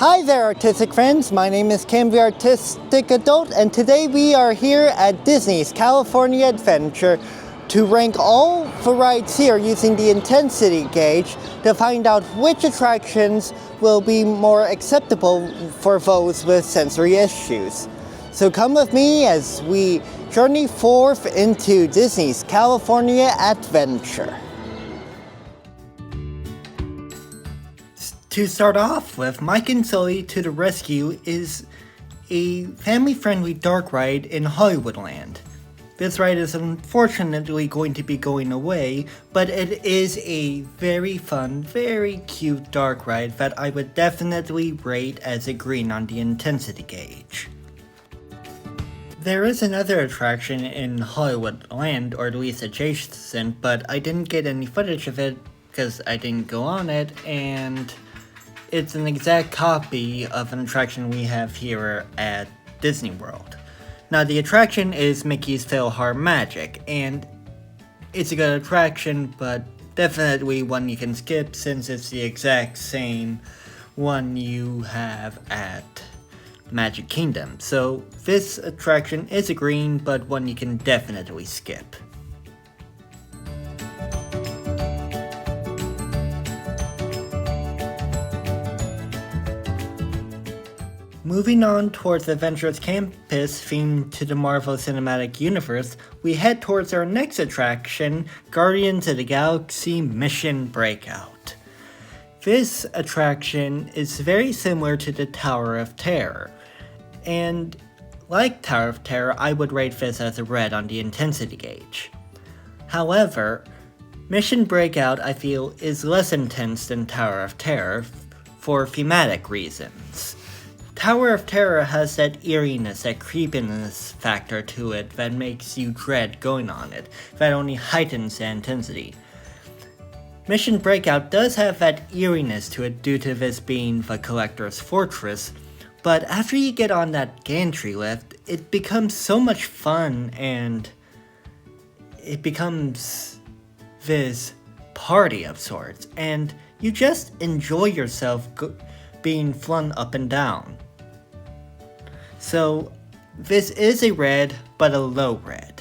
Hi there, artistic friends. My name is Cam, the Artistic Adult, and today we are here at Disney's California Adventure to rank all the rides here using the intensity gauge to find out which attractions will be more acceptable for those with sensory issues. So come with me as we journey forth into Disney's California Adventure. To start off with, Mike and Sully to the Rescue is a family-friendly dark ride in Hollywoodland. This ride is unfortunately going to be going away, but it is a very fun, very cute dark ride that I would definitely rate as a green on the intensity gauge. There is another attraction in Hollywoodland, or at least adjacent, but I didn't get any footage of it because I didn't go on it, and it's an exact copy of an attraction we have here at Disney World. Now, the attraction is Mickey's PhilharMagic, and it's a good attraction, but definitely one you can skip since it's the exact same one you have at Magic Kingdom. So this attraction is a green, but one you can definitely skip. Moving on towards Avengers Campus, themed to the Marvel Cinematic Universe, we head towards our next attraction, Guardians of the Galaxy Mission Breakout. This attraction is very similar to the Tower of Terror, and like Tower of Terror, I would rate this as a red on the intensity gauge. However, Mission Breakout, I feel, is less intense than Tower of Terror for thematic reasons. Tower of Terror has that eeriness, that creepiness factor to it that makes you dread going on it, that only heightens the intensity. Mission Breakout does have that eeriness to it due to this being the Collector's Fortress, but after you get on that gantry lift, it becomes so much fun and it becomes this party of sorts, and you just enjoy yourself being flung up and down. So this is a red, but a low red.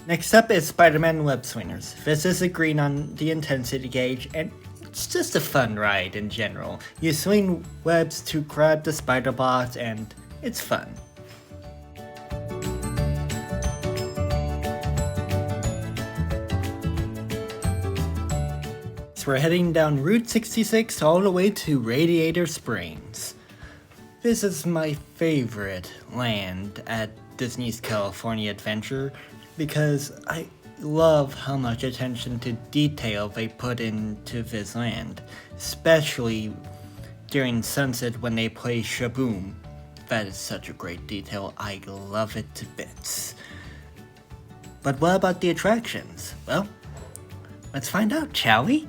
Next up is Spider-Man Web Swingers. This is a green on the intensity gauge, and it's just a fun ride in general. You swing webs to grab the spider bots, and it's fun. So we're heading down Route 66 all the way to Radiator Springs. This is my favorite land at Disney's California Adventure because I love how much attention to detail they put into this land, especially during sunset when they play Shaboom. That is such a great detail, I love it to bits. But what about the attractions? Well, let's find out, shall we?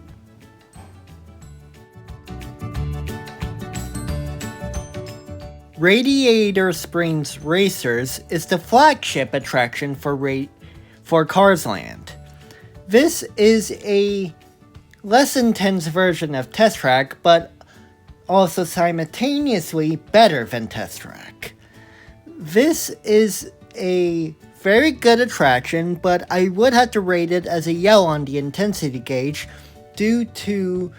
Radiator Springs Racers is the flagship attraction for Cars Land. This is a less intense version of Test Track, but also simultaneously better than Test Track. This is a very good attraction, but I would have to rate it as a yellow on the intensity gauge due to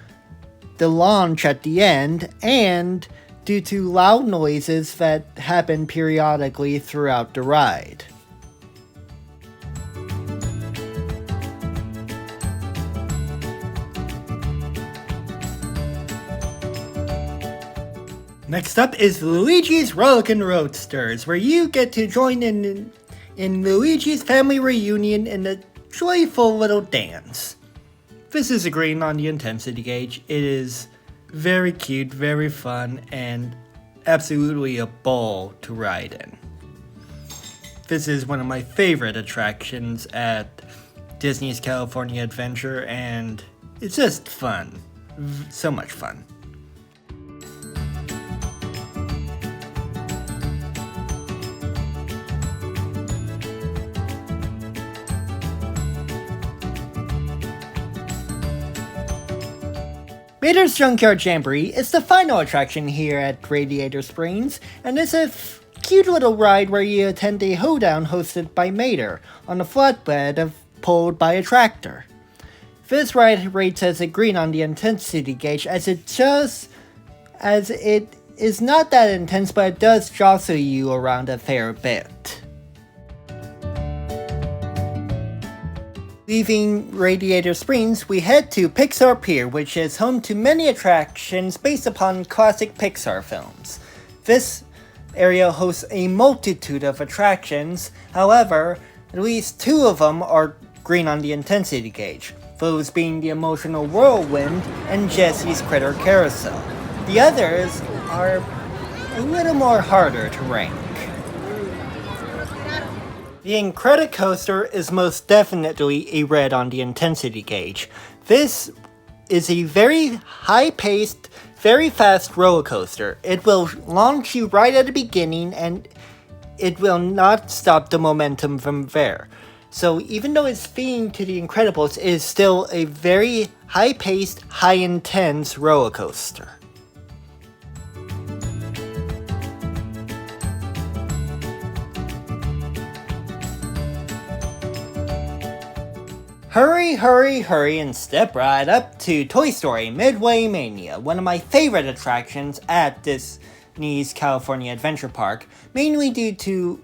the launch at the end and due to loud noises that happen periodically throughout the ride. Next up is Luigi's Rollickin' Roadsters, where you get to join in Luigi's family reunion in a joyful little dance. This is a green on the intensity gauge. It is very cute, very fun, and absolutely a ball to ride in. This is one of my favorite attractions at Disney's California Adventure, and it's just fun. So much fun. Mater's Junkyard Jamboree is the final attraction here at Radiator Springs, and it's a cute little ride where you attend a hoedown hosted by Mater on a flatbed pulled by a tractor. This ride rates as a green on the intensity gauge as it is not that intense, but it does jostle you around a fair bit. Leaving Radiator Springs, we head to Pixar Pier, which is home to many attractions based upon classic Pixar films. This area hosts a multitude of attractions, however, at least 2 of them are green on the intensity gauge, those being the Emotional Whirlwind and Jesse's Critter Carousel. The others are a little more harder to rank. The Incredicoaster is most definitely a red on the intensity gauge. This is a very high-paced, very fast roller coaster. It will launch you right at the beginning and it will not stop the momentum from there. So even though it's themed to the Incredibles, it is still a very high-paced, high-intense roller coaster. Hurry, hurry, hurry, and step right up to Toy Story Midway Mania, one of my favorite attractions at Disney's California Adventure Park, mainly due to,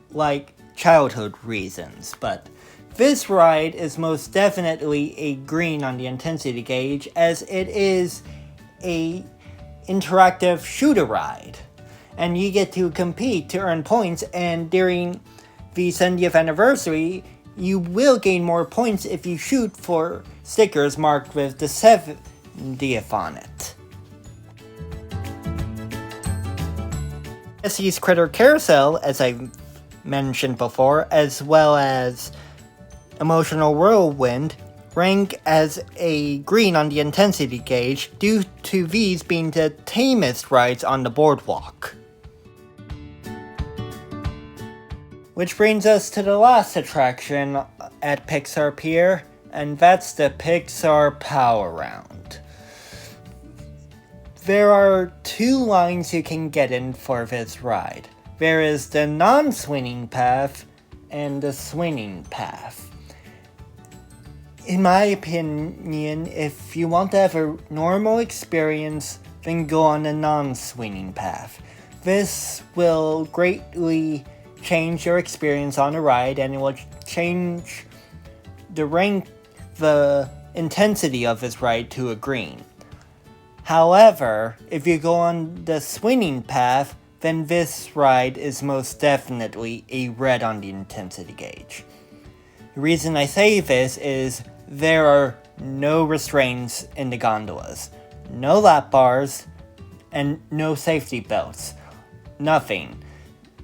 childhood reasons, but this ride is most definitely a green on the intensity gauge, as it is a interactive shooter ride, and you get to compete to earn points, and during the 70th anniversary, you will gain more points if you shoot for stickers marked with the 70th on it. Jesse's Critter Carousel, as I mentioned before, as well as Emotional Whirlwind, rank as a green on the intensity gauge due to these being the tamest rides on the boardwalk. Which brings us to the last attraction at Pixar Pier, and that's the Pixar Power Round. There are 2 lines you can get in for this ride. There is the non-swinging path and the swinging path. In my opinion, if you want to have a normal experience, then go on the non-swinging path. This will greatly change your experience on the ride, and it will change the intensity of this ride to a green. However, if you go on the swinging path, then this ride is most definitely a red on the intensity gauge. The reason I say this is there are no restraints in the gondolas, no lap bars, and no safety belts. Nothing.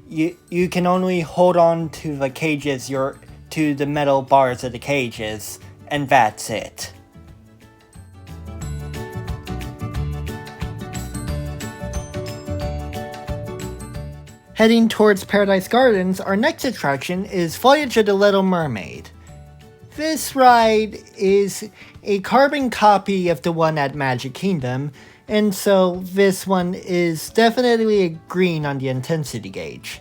You can only hold on to the cages, to the metal bars of the cages, and that's it. Heading towards Paradise Gardens, our next attraction is Voyage of the Little Mermaid. This ride is a carbon copy of the one at Magic Kingdom, and so this one is definitely a green on the intensity gauge.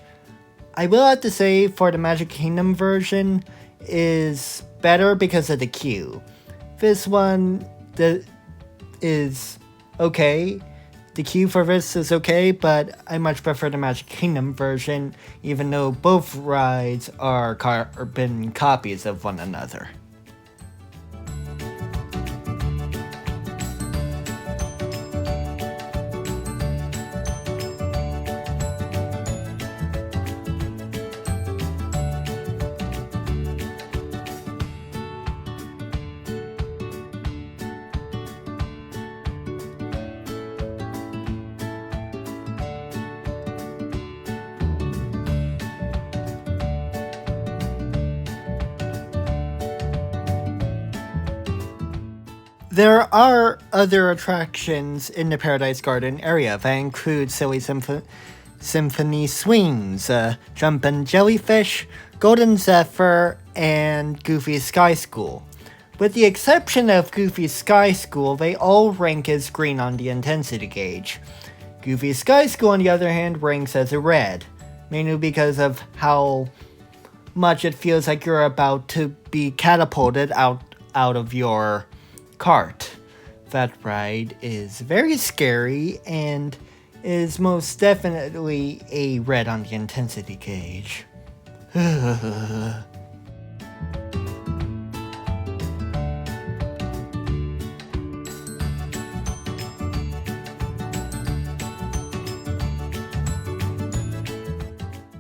I will have to say, for the Magic Kingdom version, is better because of the queue. This one is okay. The queue for this is okay, but I much prefer the Magic Kingdom version, even though both rides are carbon copies of one another. There are other attractions in the Paradise Garden area that include Silly Symphony Swings, Jumpin' Jellyfish, Golden Zephyr, and Goofy Sky School. With the exception of Goofy Sky School, they all rank as green on the intensity gauge. Goofy Sky School, on the other hand, ranks as a red, mainly because of how much it feels like you're about to be catapulted out of your cart. That ride is very scary and is most definitely a red on the intensity gauge.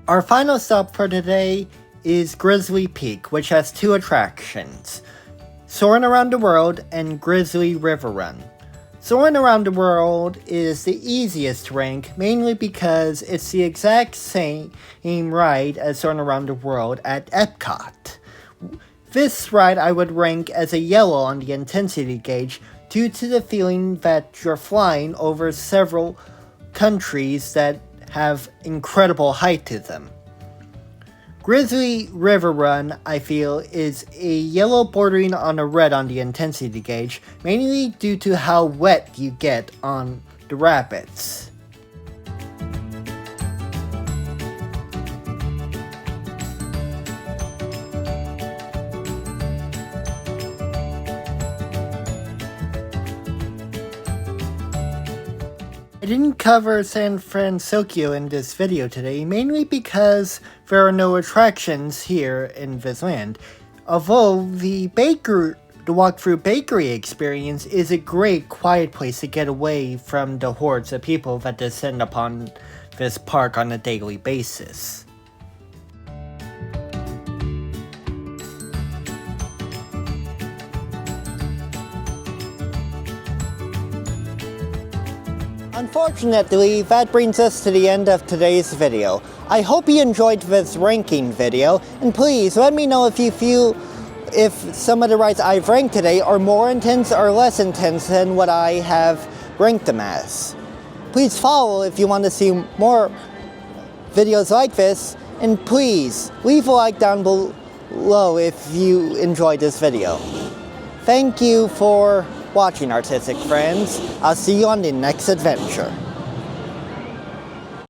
Our final stop for today is Grizzly Peak, which has two attractions, Soarin' Around the World and Grizzly River Run. Soarin' Around the World is the easiest to rank, mainly because it's the exact same ride as Soarin' Around the World at Epcot. This ride I would rank as a yellow on the intensity gauge due to the feeling that you're flying over several countries that have incredible height to them. Grizzly River Run, I feel, is a yellow bordering on a red on the intensity gauge, mainly due to how wet you get on the rapids. I didn't cover San Fransokyo in this video today, mainly because there are no attractions here in this land. Although the walkthrough bakery experience is a great quiet place to get away from the hordes of people that descend upon this park on a daily basis. Unfortunately, that brings us to the end of today's video. I hope you enjoyed this ranking video, and please let me know if you feel if some of the rides I've ranked today are more intense or less intense than what I have ranked them as. Please follow if you want to see more videos like this, and please leave a like down below if you enjoyed this video. Thank you for watching, artistic friends. I'll see you on the next adventure.